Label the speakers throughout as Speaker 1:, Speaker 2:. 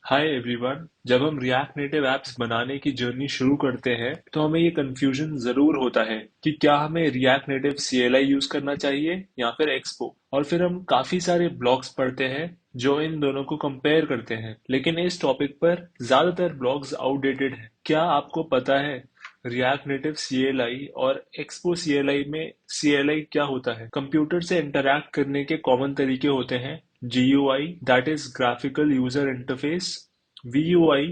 Speaker 1: Hi everyone. जब हम react native apps बनाने की जर्नी शुरू करते हैं तो हमें ये कंफ्यूजन जरूर होता है कि क्या हमें रिएक्ट नेटिव सीएलआई यूज करना चाहिए या फिर एक्सपो। और फिर हम काफी सारे ब्लॉग्स पढ़ते हैं जो इन दोनों को कंपेयर करते हैं, लेकिन इस टॉपिक पर ज्यादातर ब्लॉग्स आउटडेटेड हैं। क्या आपको पता है रिएक्ट नेटिव सीएलआई और एक्सपो सीएलआई में सीएलआई क्या होता है? कंप्यूटर से इंटरैक्ट करने के कॉमन तरीके होते हैं GUI, that is graphical user interface, VUI,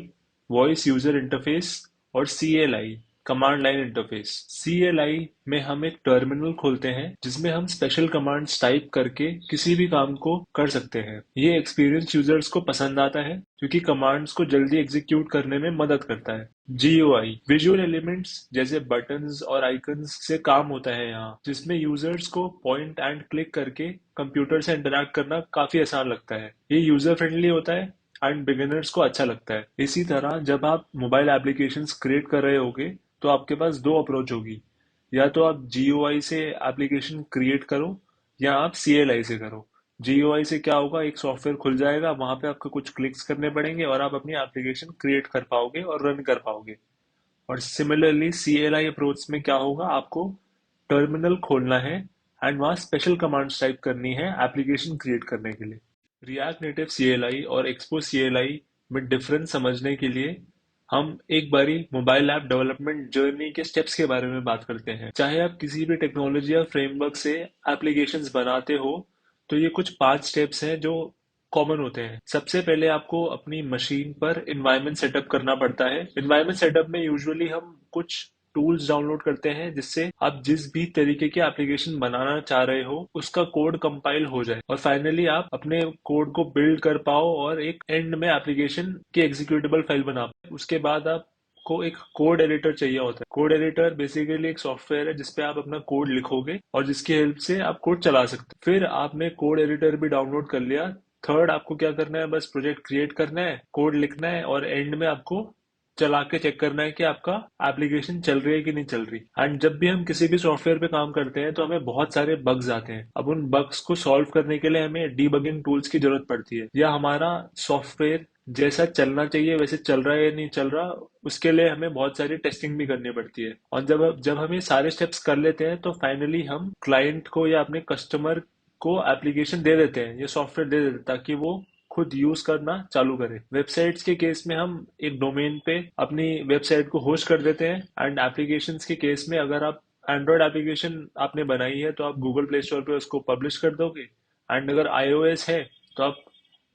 Speaker 1: voice user interface, और CLI, command line interface. CLI में हम एक टर्मिनल खोलते हैं जिसमें हम स्पेशल कमांड्स टाइप करके किसी भी काम को कर सकते हैं। ये एक्सपीरियंस यूजर्स को पसंद आता है क्योंकि कमांड्स को जल्दी एग्जीक्यूट करने में मदद करता है। GUI विजुअल एलिमेंट्स जैसे बटन्स और आइकन्स से काम होता है यहाँ, जिसमें यूजर्स को पॉइंट एंड क्लिक करके कंप्यूटर से इंटरैक्ट करना काफी आसान लगता है। ये यूजर फ्रेंडली होता है एंड बिगिनर्स को अच्छा लगता है। इसी तरह जब आप मोबाइल एप्लीकेशंस क्रिएट कर रहे होगे तो आपके पास दो अप्रोच होगी। या तो आप GUI से एप्लीकेशन क्रिएट करो या आप CLI से करो। GUI से क्या होगा, एक सॉफ्टवेयर खुल जाएगा, वहां पे आपको कुछ क्लिक्स करने पड़ेंगे और आप अपनी एप्लीकेशन क्रिएट कर पाओगे और रन कर पाओगे। और सिमिलरली CLI अप्रोच में क्या होगा, आपको टर्मिनल खोलना है एंड वहाँ स्पेशल कमांड्स टाइप करनी है एप्लीकेशन क्रिएट करने के लिए। रिएक्ट नेटिव CLI और एक्सपो CLI में डिफरेंस समझने के लिए हम एक बारी मोबाइल ऐप डेवलपमेंट जर्नी के स्टेप्स के बारे में बात करते हैं। चाहे आप किसी भी टेक्नोलॉजी या फ्रेमवर्क से एप्लीकेशंस बनाते हो तो ये कुछ 5 स्टेप्स हैं जो कॉमन होते हैं। सबसे पहले आपको अपनी मशीन पर इन्वायरमेंट सेटअप करना पड़ता है। इन्वायरमेंट सेटअप में यूजुअली हम कुछ टूल्स डाउनलोड करते हैं जिससे आप जिस भी तरीके की एप्लीकेशन बनाना चाह रहे हो उसका कोड कंपाइल हो जाए और फाइनली आप अपने कोड को बिल्ड कर पाओ और एक एंड में एप्लीकेशन की एग्जीक्यूटेबल फाइल बना पाओ। उसके बाद आप को एक कोड एडिटर चाहिए होता है। कोड एडिटर बेसिकली एक सॉफ्टवेयर है जिसपे आप अपना कोड लिखोगे और जिसकी हेल्प से आप कोड चला सकते हो। फिर आपने कोड एडिटर भी डाउनलोड कर लिया। थर्ड, आपको क्या करना है, बस प्रोजेक्ट क्रिएट करना है, कोड लिखना है और एंड में आपको चला के चेक करना है कि आपका एप्लीकेशन चल रही है कि नहीं चल रही। एंड जब भी हम किसी भी सॉफ्टवेयर पे काम करते हैं तो हमें बहुत सारे बग्स आते हैं। अब उन बग्स को सॉल्व करने के लिए हमें डीबगिंग टूल्स की जरूरत पड़ती है, या हमारा सॉफ्टवेयर जैसा चलना चाहिए वैसे चल रहा है या नहीं चल रहा, उसके लिए हमें बहुत सारी टेस्टिंग भी करनी पड़ती है। और जब हम ये सारे स्टेप्स कर लेते हैं तो फाइनली हम क्लाइंट को या अपने कस्टमर को एप्लीकेशन दे देते हैं, ये सॉफ्टवेयर दे देते हैं ताकि वो खुद यूज करना चालू करें। वेबसाइट्स के केस में हम एक डोमेन पे अपनी वेबसाइट को होस्ट कर देते हैं एंड एप्लीकेशंस के केस में अगर आप एंड्रॉयड एप्लीकेशन आपने बनाई है तो आप गूगल प्ले स्टोर पे उसको पब्लिश कर दोगे एंड अगर iOS है तो आप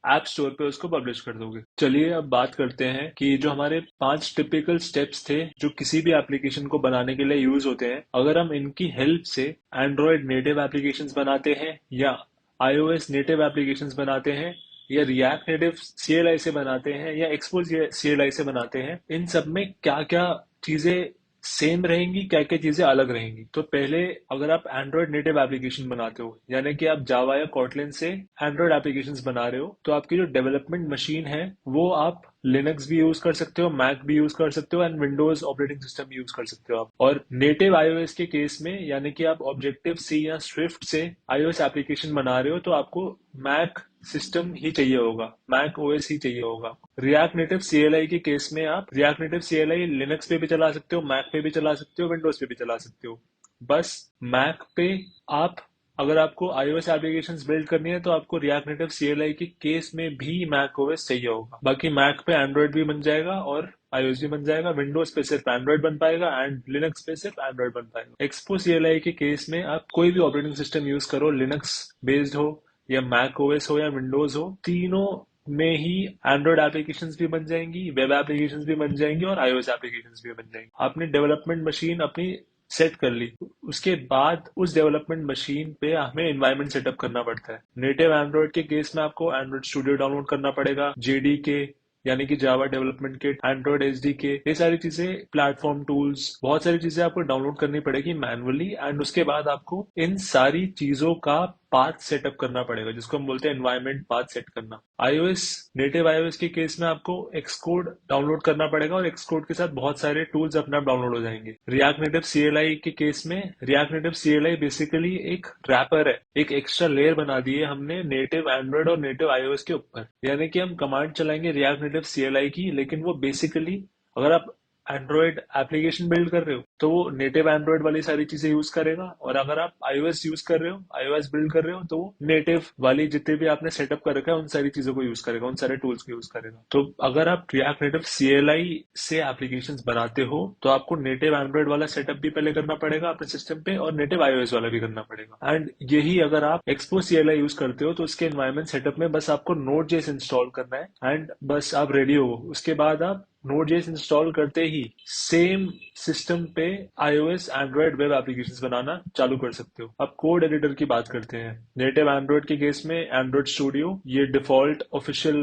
Speaker 1: ऐप स्टोर पे उसको पब्लिश कर दोगे। चलिए अब बात करते हैं कि जो हमारे 5 टिपिकल स्टेप्स थे जो किसी भी एप्लीकेशन को बनाने के लिए यूज होते हैं, अगर हम इनकी हेल्प से एंड्रॉयड नेटिव एप्लीकेशंस बनाते हैं या iOS नेटिव एप्लीकेशंस बनाते हैं या रिएक्ट नेटिव CLI से बनाते हैं या एक्सपो CLI से बनाते हैं, इन सब में क्या क्या चीजें सेम रहेंगी, क्या क्या चीजें अलग रहेंगी। तो पहले, अगर आप एंड्रॉयड नेटिव एप्लीकेशन बनाते हो यानी कि आप जावा या कॉटलिन से एंड्रॉयड एप्लीकेशंस बना रहे हो, तो आपकी जो डेवलपमेंट मशीन है वो आप लिनक्स भी यूज कर सकते हो, मैक भी यूज कर सकते हो and Windows operating system use कर सकते हो आप। और नेटिव iOS के केस में यानी कि आप ऑब्जेक्टिव सी या स्विफ्ट से iOS एप्लीकेशन बना रहे हो तो आपको मैक सिस्टम ही चाहिए होगा, मैक OS ही चाहिए होगा। रिएक्ट नेटिव CLI के केस में आप रिएक्ट नेटिव CLI लिनक्स पे भी चला सकते हो, मैक पे भी चला सकते हो, विंडोज पे भी चला सकते हो। बस मैक पे आप, अगर आपको iOS एप्लीकेशंस बिल्ड करनी है तो आपको रिएक्ट नेटिव CLI के केस में भी मैक OS चाहिए होगा। बाकी मैक पे एंड्रॉयड भी बन जाएगा और iOS भी बन जाएगा, विंडोज पे सिर्फ एंड्रॉयड बन पाएगा एंड लिनक्स पे सिर्फ एंड्रॉयड बन पाएगा। एक्सपो CLI के केस में आप कोई भी ऑपरेटिंग सिस्टम यूज करो, लिनक्स बेस्ड हो या मैक OS हो या विंडोज हो, तीनों में ही एंड्रॉयड एप्लीकेशंस भी बन जाएंगी, वेब एप्लीकेशंस भी बन जाएंगी और iOS एप्लीकेशंस भी बन जाएंगी। आपने डेवलपमेंट मशीन अपनी सेट कर ली, उसके बाद उस डेवलपमेंट मशीन पे हमें एनवायरनमेंट सेटअप करना पड़ता है। नेटिव एंड्रॉयड के केस में आपको एंड्रॉयड स्टूडियो डाउनलोड करना पड़ेगा, JDK यानी कि Java development kit, Android SDK, ये सारी चीजें, प्लेटफॉर्म टूल्स, बहुत सारी चीजें आपको डाउनलोड करनी पड़ेगी मैनुअली एंड उसके बाद आपको इन सारी चीजों का पाथ सेटअप करना पड़ेगा, जिसको हम बोलते हैं एनवायरनमेंट पाथ सेट करना। iOS नेटिव iOS के केस में आपको एक्सकोड डाउनलोड करना पड़ेगा और एक्सकोड के साथ बहुत सारे टूल्स अपने आप डाउनलोड हो जाएंगे। रिएक्ट नेटिव CLI के केस में रिएक्ट नेटिव CLI बेसिकली एक रैपर है, एक एक्स्ट्रा लेयर बना दी है हमने नेटिव एंड्रॉइड और नेटिव iOS के ऊपर। यानी कि हम कमांड चलाएंगे रिएक्ट नेटिव CLI की, लेकिन वो बेसिकली अगर आप एंड्रॉइड एप्लीकेशन बिल्ड कर रहे हो तो वो नेटिव एंड्रॉइड वाली सारी चीजें यूज करेगा, और अगर आप iOS यूज कर रहे हो, iOS बिल्ड कर रहे हो, तो वो नेटिव वाली जितने भी आपने सेटअप कर रखा है उन सारी चीजों को यूज करेगा, उन सारे टूल्स को यूज करेगा। तो अगर आप रिएक्ट नेटिव CLI से एप्लीकेशंस बनाते हो तो आपको नेटिव एंड्रॉइड वाला सेटअप भी पहले करना पड़ेगा अपने सिस्टम पे, और नेटिव iOS वाला भी करना पड़ेगा। एंड यही अगर आप एक्सपो CLI यूज करते हो तो उसके एनवायरमेंट सेटअप में बस आपको Node.js इंस्टॉल करना है एंड बस आप रेडी हो। उसके बाद आप Node.js इंस्टॉल करते ही सेम सिस्टम पे iOS एंड्रॉइड वेब एप्लीकेशंस बनाना चालू कर सकते हो। अब कोड एडिटर की बात करते हैं। नेटिव एंड्रॉइड के केस में एंड्रॉइड स्टूडियो ये डिफॉल्ट ऑफिशियल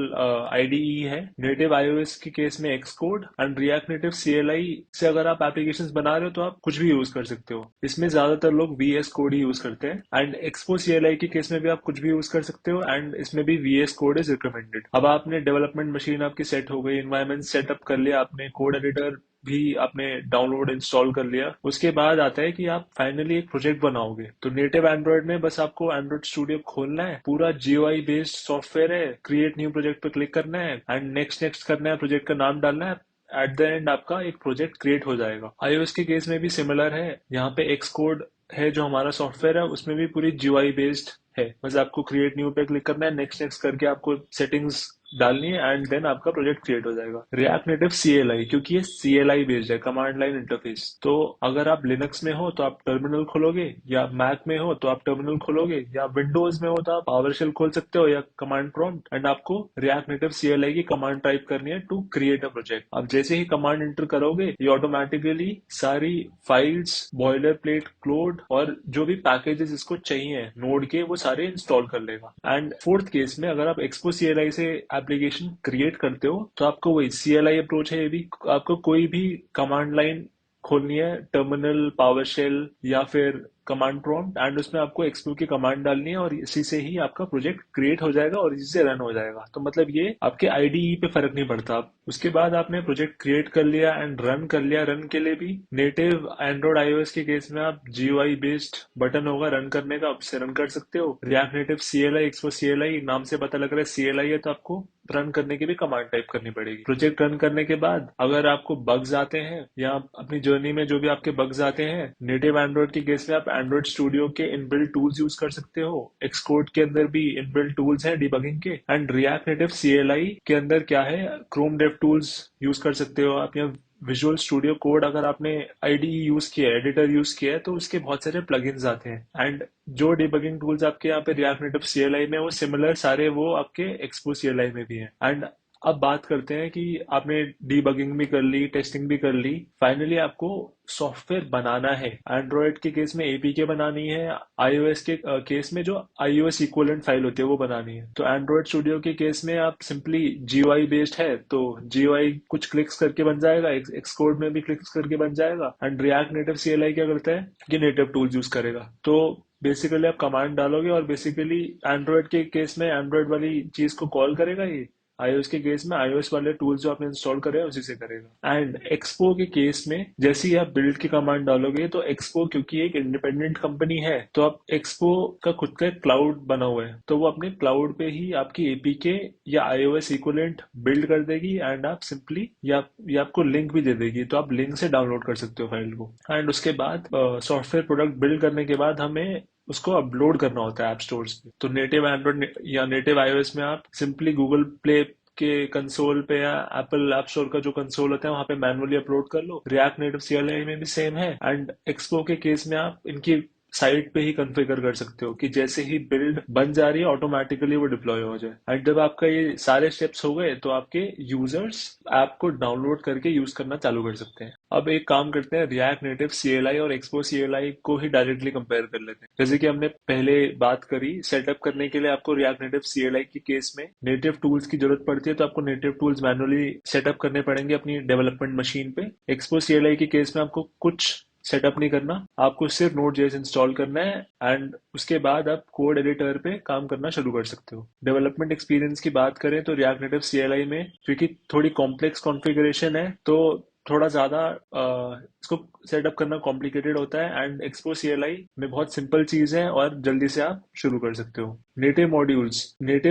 Speaker 1: IDE है। नेटिव iOS के केस में Xcode and react native CLI से अगर आप एप्लीकेशंस बना रहे हो तो आप कुछ भी यूज कर सकते हो। इसमें ज्यादातर लोग VS कोड ही यूज करते हैं एंड एक्सपो CLI के केस में भी आप कुछ भी यूज कर सकते हो एंड इसमें भी VS कोड इज रिकमेंडेड। अब आपने डेवलपमेंट मशीन आपकी सेट हो गई, एनवायरमेंट सेटअप कर लिया आपने, कोड एडिटर भी आपने डाउनलोड इंस्टॉल कर लिया, उसके बाद आता है कि आप फाइनली एक प्रोजेक्ट बनाओगे। तो नेटिव एंड्रॉइड में बस आपको एंड्रॉइड स्टूडियो खोलना है, पूरा GUI बेस्ड सॉफ्टवेयर है, क्रिएट न्यू प्रोजेक्ट पे क्लिक करना है एंड नेक्स्ट नेक्स्ट करना है, प्रोजेक्ट का नाम डालना है, एट द एंड आपका एक प्रोजेक्ट क्रिएट हो जाएगा। iOS के केस में भी सिमिलर है। यहाँ पे Xcode है जो हमारा सॉफ्टवेयर है, उसमें भी पूरी GUI बेस्ड है। बस आपको क्रिएट न्यू पे क्लिक करना है, नेक्स्ट नेक्स्ट करके आपको सेटिंग्स डालनी है एंड देन आपका प्रोजेक्ट क्रिएट हो जाएगा। रिएक्ट नेटिव CLI, क्योंकि ये CLI बेस्ड है, कमांड लाइन इंटरफेस, तो अगर आप लिनक्स में हो तो आप टर्मिनल खोलोगे, या मैक में हो तो आप टर्मिनल खोलोगे, या विंडोज में हो तो आप पावरशेल खोल सकते हो या कमांड प्रॉम्प्ट, एंड आपको रिएक्ट नेटिव CLI की कमांड टाइप करनी है टू क्रिएट अ प्रोजेक्ट। अब जैसे ही कमांड एंटर करोगे ये ऑटोमेटिकली सारी फाइल्स, बॉयलर प्लेट कोड और जो भी पैकेजेस इसको चाहिए नोड के वो सारे इंस्टॉल कर लेगा। एंड फोर्थ केस में अगर आप एक्सपो CLI से एप्लीकेशन क्रिएट करते हो तो आपको वही CLI अप्रोच है। ये भी आपको कोई भी कमांड लाइन खोलनी है, टर्मिनल, पावरशेल या फिर कमांड प्रॉम्प्ट, एंड उसमें आपको एक्सपो की कमांड डालनी है और इसी से ही आपका प्रोजेक्ट क्रिएट हो जाएगा और इसी से रन हो जाएगा। तो मतलब ये आपके IDE पे फर्क नहीं पड़ता। उसके बाद आपने प्रोजेक्ट क्रिएट कर लिया एंड रन कर लिया। रन के लिए भी नेटिव एंड्रॉइड iOS के केस में आप GUI बेस्ड बटन होगा रन करने का, उससे रन कर सकते हो। React native CLI, expo CLI नाम से पता लग रहा है CLI है, तो आपको रन करने की भी कमांड टाइप करनी पड़ेगी। प्रोजेक्ट रन करने के बाद अगर आपको बग्स आते हैं या अपनी जर्नी में जो भी आपके बग्स आते हैं, नेटिव एंड्रॉइड के केस में आप एंड्रॉइड स्टूडियो के इनबिल्ट टूल्स यूज कर सकते हो। Xcode के अंदर भी इनबिल्ट टूल्स हैं डिबगिंग के, एंड रिएक्ट नेटिव CLI के अंदर क्या है, क्रोम डेव टूल्स यूज कर सकते हो आप, या विजुअल स्टूडियो कोड अगर आपने IDE यूज किया है, एडिटर यूज किया है, तो उसके बहुत सारे प्लगइन्स आते हैं। एंड जो डिबगिंग टूल्स आपके यहाँ पे रिएक्ट नेटिव CLI में वो सिमिलर सारे वो आपके एक्सपो CLI में भी हैं। एंड अब बात करते हैं कि आपने डीबगिंग भी कर ली, टेस्टिंग भी कर ली, फाइनली आपको सॉफ्टवेयर बनाना है। एंड्रॉइड के केस में APK बनानी है, iOS के केस में जो iOS इक्विवेलेंट फाइल होती है वो बनानी है। तो एंड्रॉइड स्टूडियो के केस में आप सिंपली GUI बेस्ड है तो GUI कुछ क्लिक्स करके बन जाएगा, Xcode में भी क्लिक्स करके बन जाएगा। एंड रिएक्ट नेटिव CLI क्या करता है कि नेटिव टूल्स यूज करेगा। तो बेसिकली आप कमांड डालोगे और बेसिकली एंड्रॉइड के केस में एंड्रॉइड वाली चीज को कॉल करेगा, ये iOS के केस में iOS वाले टूल्स जो आपने इंस्टॉल करे हैं उसी से करेगा। एंड एक्सपो के केस में जैसे ही आप बिल्ड की कमांड डालोगे तो एक्सपो क्योंकि एक इंडिपेंडेंट कंपनी है तो आप एक्सपो का खुद का क्लाउड बना हुआ है, तो वो अपने क्लाउड पे ही आपकी APK या iOS इक्विवेलेंट बिल्ड कर देगी एंड आप सिंपली या आपको लिंक भी दे देगी, तो आप लिंक से डाउनलोड कर सकते हो फाइल को। एंड उसके बाद सॉफ्टवेयर प्रोडक्ट बिल्ड करने के बाद हमें उसको अपलोड करना होता है ऐप स्टोर्स पे। तो नेटिव एंड्रॉइड या नेटिव iOS में आप सिंपली गूगल प्ले के कंसोल पे या एप्पल ऐप स्टोर का जो कंसोल होता है वहां पे मैनुअली अपलोड कर लो। रिएक्ट नेटिव CLI में भी सेम है। एंड एक्सपो के केस में आप इनकी साइट पे ही कॉन्फ़िगर कर सकते हो कि जैसे ही बिल्ड बन जा रही है ऑटोमेटिकली वो डिप्लॉय हो जाए। एंड जब आपका ये सारे स्टेप्स हो गए तो आपके यूजर्स ऐप को डाउनलोड करके यूज करना चालू कर सकते हैं। अब एक काम करते हैं, रिएक्ट नेटिव CLI और एक्सपो CLI को ही डायरेक्टली कंपेयर कर लेते हैं। जैसे कि हमने पहले बात करी, सेटअप करने के लिए आपको रिएक्ट नेटिव CLI के केस में नेटिव टूल्स की जरूरत पड़ती है, तो आपको नेटिव टूल्स मैनुअली सेटअप करने पड़ेंगे अपनी डेवलपमेंट मशीन पे। एक्सपो CLI के केस में आपको कुछ सेटअप नहीं करना, आपको सिर्फ Node.js इंस्टॉल करना है एंड उसके बाद आप कोड एडिटर पे काम करना शुरू कर सकते हो। डेवलपमेंट एक्सपीरियंस की बात करें तो रिएक्ट नेटिव CLI में क्योंकि थोड़ी कॉम्प्लेक्स कॉन्फ़िगरेशन है तो थोड़ा ज़्यादा इसको सेटअप करना कॉम्प्लिकेटेड होता है एंड एक्सपो CLI में बहुत सिंपल चीज़ है और जल्दी से आप शुरू कर सकते हो। नेटिव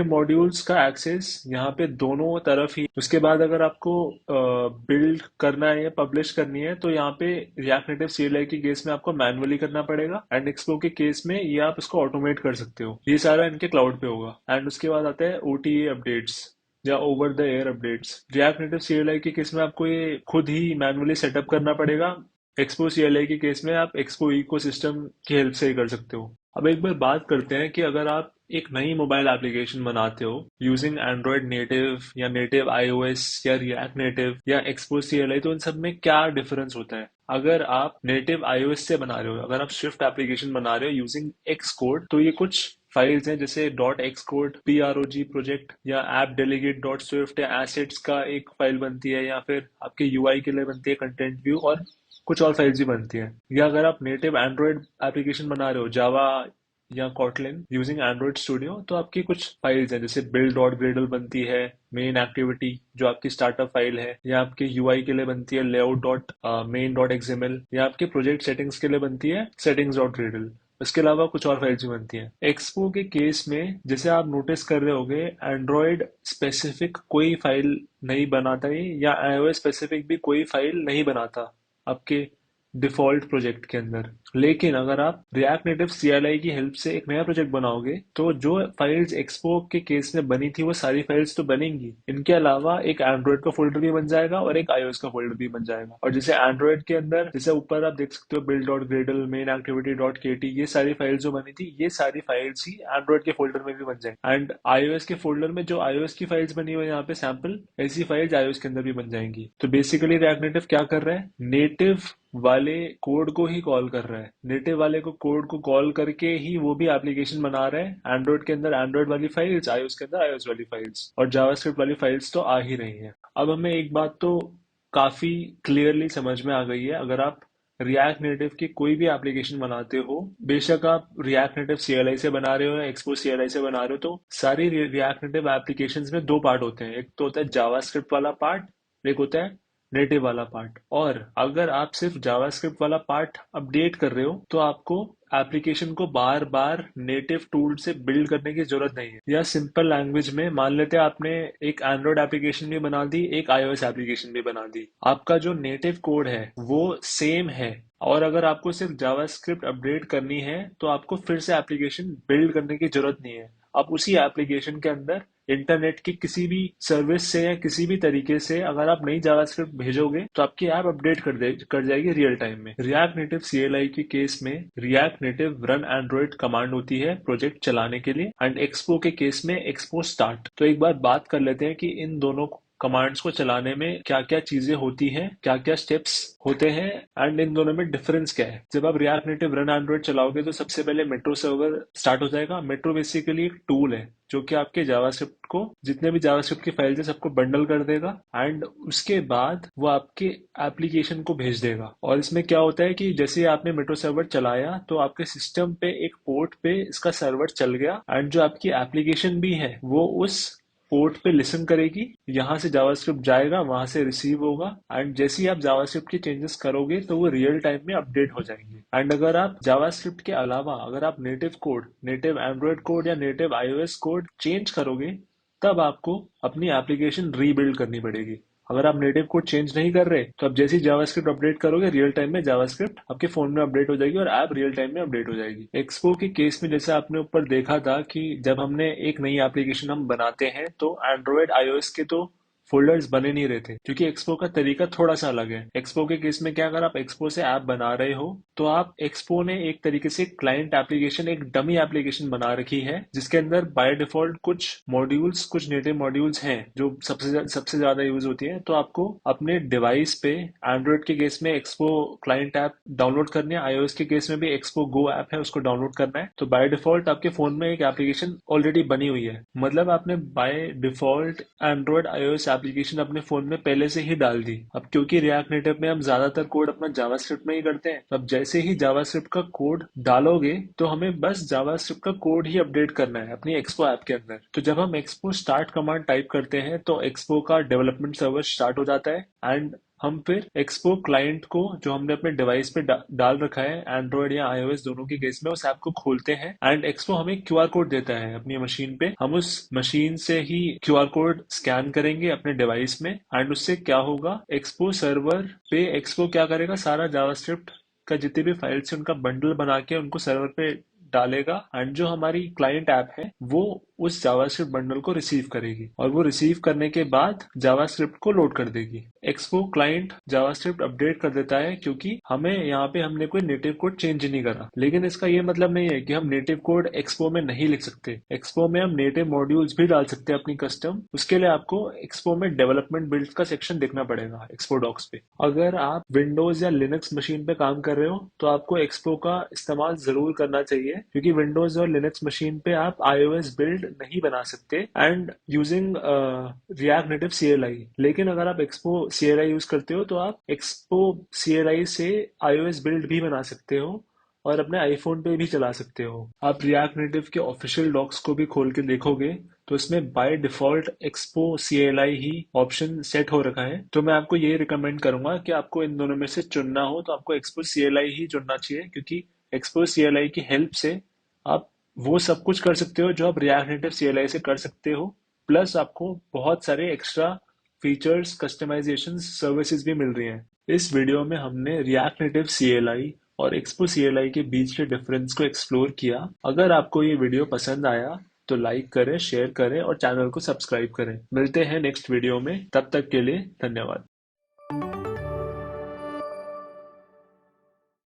Speaker 1: मॉड्यूल्स का एक्सेस यहाँ पे दोनों तरफ ही। उसके बाद अगर आपको बिल्ड करना है, पब्लिश करनी है तो यहाँ पे रिएक्ट नेटिव CLI के केस में आपको मैनुअली करना पड़ेगा एंड एक्सपो के केस में ये आप इसको ऑटोमेट कर सकते हो। ये सारा इनके क्लाउड पे होगा एंड उसके बाद आता है OTA अपडेट्स या over the air updates. React native CLI के केस में आपको ये खुद ही मैनुअली सेटअप करना पड़ेगा। एक्सपो CLI के केस में आप एक्सपो इकोसिस्टम की हेल्प से ही कर सकते हो। अब एक बार बात करते हैं कि अगर आप एक नई मोबाइल एप्लीकेशन बनाते हो यूजिंग एंड्रॉयड नेटिव या नेटिव iOS या रिएक्ट नेटिव या एक्सपो CLI, तो इन सब में क्या डिफरेंस होता है। अगर आप नेटिव iOS से बना रहे हो, अगर आप स्विफ्ट एप्लीकेशन बना रहे हो यूजिंग एक्स कोड, तो ये कुछ फाइल्स हैं जैसे dot x code, PROG project या ऐप डेलीगेट डॉट स्विफ्ट या एसेट्स का एक फाइल बनती है या फिर आपके UI के लिए बनती है कंटेंट व्यू और कुछ और फाइल्स भी बनती है। या अगर आप नेटिव एंड्रॉयड एप्लीकेशन बना रहे हो जावा या कॉटलिन यूजिंग एंड्रॉयड स्टूडियो, तो आपकी कुछ फाइल्स हैं जैसे बिल्ड डॉट ग्रेडल बनती है, मेन एक्टिविटी जो आपकी स्टार्टअप फाइल है, या आपके UI के लिए बनती है layout dot main dot XML, या आपके प्रोजेक्ट सेटिंग्स के लिए बनती है सेटिंग्स डॉट ग्रेडल। इसके अलावा कुछ और फाइल्स भी बनती हैं। एक्सपो के केस में जैसे आप नोटिस कर रहे होगे एंड्रॉयड स्पेसिफिक कोई फाइल नहीं बनाता है या iOS स्पेसिफिक भी कोई फाइल नहीं बनाता आपके डिफॉल्ट प्रोजेक्ट के अंदर। लेकिन अगर आप रिएक्ट नेटिव CLI की हेल्प से एक नया प्रोजेक्ट बनाओगे तो जो फाइल्स एक्सपो के केस में बनी थी वो सारी फाइल्स तो बनेंगी, इनके अलावा एक एंड्रॉयड का फोल्डर भी बन जाएगा और एक iOS का फोल्डर भी बन जाएगा। और जैसे एंड्रॉयड के अंदर जैसे ऊपर आप देख सकते हो build dot Gradle, main activity dot KT, ये सारी फाइल्स जो बनी थी ये सारी फाइल्स ही एंड्रॉयड के फोल्डर में भी बन जाएंगी एंड iOS के फोल्डर में जो iOS की फाइल्स बनी हुई है यहाँ पे सैंपल, ऐसी फाइल्स iOS के अंदर भी बन जाएंगी। तो बेसिकली रिएक्ट नेटिव क्या कर रहा है, नेटिव वाले कोड को ही कॉल कर रहा है, नेटिव वाले को कोड को कॉल करके ही वो भी एप्लीकेशन बना रहा है। एंड्रॉयड के अंदर एंड्रॉयड वाली फाइल्स, iOS के अंदर iOS वाली फाइल्स और जावास्क्रिप्ट वाली फाइल्स तो आ ही रही हैं। अब हमें एक बात तो काफी क्लियरली समझ में आ गई है, अगर आप रिएक्ट नेटिव की कोई भी एप्लीकेशन बनाते हो, बेशक आप रिएक्ट नेटिव CLI से बना रहे हो या एक्सपो CLI से बना रहे हो, तो सारी रिएक्ट नेटिव एप्लीकेशंस में दो पार्ट होते हैं। एक तो होता है जावास्क्रिप्ट वाला पार्ट, एक होता है नेटिव वाला पार्ट। और अगर आप सिर्फ जावास्क्रिप्ट वाला पार्ट अपडेट कर रहे हो तो आपको एप्लीकेशन को बार बार नेटिव टूल से बिल्ड करने की जरूरत नहीं है। या सिंपल लैंग्वेज में मान लेते हैं आपने एक एंड्रॉयड एप्लीकेशन भी बना दी, एक iOS एप्लीकेशन भी बना दी, आपका जो नेटिव कोड है वो सेम है और अगर आपको सिर्फ जावास्क्रिप्ट अपडेट करनी है तो आपको फिर से एप्लीकेशन बिल्ड करने की जरूरत नहीं है। आप उसी एप्लीकेशन के अंदर इंटरनेट की किसी भी सर्विस से या किसी भी तरीके से अगर आप नई जावास्क्रिप्ट भेजोगे तो आपकी ऐप अपडेट कर जाएगी रियल टाइम में। रिएक्ट नेटिव CLI के केस में react native run Android command होती है प्रोजेक्ट चलाने के लिए एंड एक्सपो के केस में एक्सपो स्टार्ट। तो एक बार बात कर लेते हैं कि इन दोनों कमांड्स को चलाने में क्या क्या चीजें होती हैं, क्या क्या स्टेप्स होते हैं एंड इन दोनों में डिफरेंस क्या है। जब आप रिएक्ट नेटिव रन एंड्रॉइड चलाओगे तो सबसे पहले मेट्रो सर्वर स्टार्ट हो जाएगा। मेट्रो बेसिकली एक टूल है जो कि आपके जावास्क्रिप्ट को, जितने भी जावास्क्रिप्ट की फाइल्स है सबको बंडल कर देगा एंड उसके बाद वो आपके एप्लीकेशन को भेज देगा। और इसमें क्या होता है कि जैसे आपने मेट्रो सर्वर चलाया तो आपके सिस्टम पे एक पोर्ट पे इसका सर्वर चल गया एंड जो आपकी एप्लीकेशन भी है वो उस पोर्ट पे लिसन करेगी, यहाँ से जावास्क्रिप्ट जाएगा, वहां से रिसीव होगा एंड जैसे ही आप जावास्क्रिप्ट के चेंजेस करोगे तो वो रियल टाइम में अपडेट हो जाएंगे। एंड अगर आप जावास्क्रिप्ट के अलावा अगर आप native code, native Android code या नेटिव iOS कोड चेंज करोगे तब आपको अपनी एप्लीकेशन रीबिल्ड करनी पड़ेगी। अगर आप नेटिव कोड चेंज नहीं कर रहे तो आप जैसे ही जावास्क्रिप्ट अपडेट करोगे रियल टाइम में जावास्क्रिप्ट आपके फोन में अपडेट हो जाएगी और ऐप रियल टाइम में अपडेट हो जाएगी। एक्सपो के केस में जैसे आपने ऊपर देखा था कि जब हमने एक नई एप्लीकेशन हम बनाते हैं तो एंड्रॉयड iOS के तो फोल्डर्स बने नहीं रहे थे क्योंकि एक्सपो का तरीका थोड़ा सा अलग है। एक्सपो के केस में क्या, अगर आप एक्सपो से ऐप बना रहे हो तो आप एक्सपो ने एक तरीके से क्लाइंट एप्लीकेशन, एक डमी एप्लीकेशन बना रखी है जिसके अंदर बाय डिफॉल्ट कुछ मॉड्यूल्स, कुछ नेटिव मॉड्यूल्स हैं जो सबसे ज्यादा यूज होती है। तो आपको अपने डिवाइस पे एंड्रॉइड के केस में एक्सपो क्लाइंट ऐप डाउनलोड करनी है, iOS के केस में भी एक्सपो गो ऐप है उसको डाउनलोड करना है। तो बाय डिफॉल्ट आपके फोन में एक एप्लीकेशन ऑलरेडी बनी हुई है, मतलब आपने by default Android iOS application अपने फोन में पहले से ही डाल दी। अब क्योंकि रिएक्ट नेटिव में हम ज्यादातर कोड अपना जावास्क्रिप्ट में ही करते हैं, अब जैसे ही जावास्क्रिप्ट का कोड डालोगे तो हमें बस जावास्क्रिप्ट का कोड ही अपडेट करना है अपनी एक्सपो ऐप के अंदर। तो जब हम एक्सपो स्टार्ट कमांड टाइप करते हैं तो एक्सपो का डेवलपमेंट सर्वर स्टार्ट हो जाता है एंड हम फिर एक्सपो क्लाइंट को जो हमने अपने डिवाइस पे डाल रखा है, एंड्रॉइड या iOS दोनों के केस में, उस ऐप को खोलते हैं एंड एक्सपो हमें क्यूआर कोड देता है अपनी मशीन पे। हम उस मशीन से ही क्यूआर कोड स्कैन करेंगे अपने डिवाइस में एंड उससे क्या होगा, एक्सपो सर्वर पे एक्सपो क्या करेगा, सारा जावास्क्रिप्ट का जितने भी फाइल्स है उनका बंडल बना के उनको सर्वर पे डालेगा एंड जो हमारी क्लाइंट ऐप है वो उस जावास्क्रिप्ट बंडल को रिसीव करेगी और वो रिसीव करने के बाद जावास्क्रिप्ट को लोड कर देगी। एक्सपो क्लाइंट जावास्क्रिप्ट अपडेट कर देता है क्योंकि हमें यहाँ पे हमने कोई नेटिव कोड चेंज नहीं करा। लेकिन इसका ये मतलब नहीं है कि हम नेटिव कोड एक्सपो में नहीं लिख सकते। एक्सपो में हम नेटिव मॉड्यूल्स भी डाल सकते हैं अपनी कस्टम। उसके लिए आपको एक्सपो में डेवलपमेंट बिल्ड का सेक्शन देखना पड़ेगा एक्सपो डॉक्स पे। अगर आप विंडोज या लिनक्स मशीन पे काम कर रहे हो तो आपको एक्सपो का इस्तेमाल जरूर करना चाहिए क्योंकि विंडोज और लिनक्स मशीन पे आप iOS बिल्ड नहीं बना सकते and using react native CLI। लेकिन अगर आप एक्सपो CLI यूज करते हो तो आप एक्सपो CLI से iOS बिल्ड भी बना सकते हो और अपने आईफोन पे भी चला सकते हो। आप रिएक्ट नेटिव के ऑफिशियल डॉक्स को भी खोल के देखोगे तो इसमें by default expo CLI he option set हो रखा है। तो मैं आपको ये रिकमेंड करूंगा कि आपको इन दोनों में से चुनना हो तो आपको एक्सपो CLI ही चुनना चाहिए क्योंकि एक्सपो CLI की हेल्प से आप वो सब कुछ कर सकते हो जो आप रिएक्ट नेटिव CLI से कर सकते हो, प्लस आपको बहुत सारे एक्स्ट्रा फीचर्स, कस्टमाइजेशन सर्विसेज भी मिल रही हैं। इस वीडियो में हमने रिएक्ट नेटिव CLI और एक्सपो CLI के बीच के डिफरेंस को एक्सप्लोर किया। अगर आपको ये वीडियो पसंद आया तो लाइक करें, शेयर करें और चैनल को सब्सक्राइब करें। मिलते हैं नेक्स्ट वीडियो में, तब तक के लिए धन्यवाद।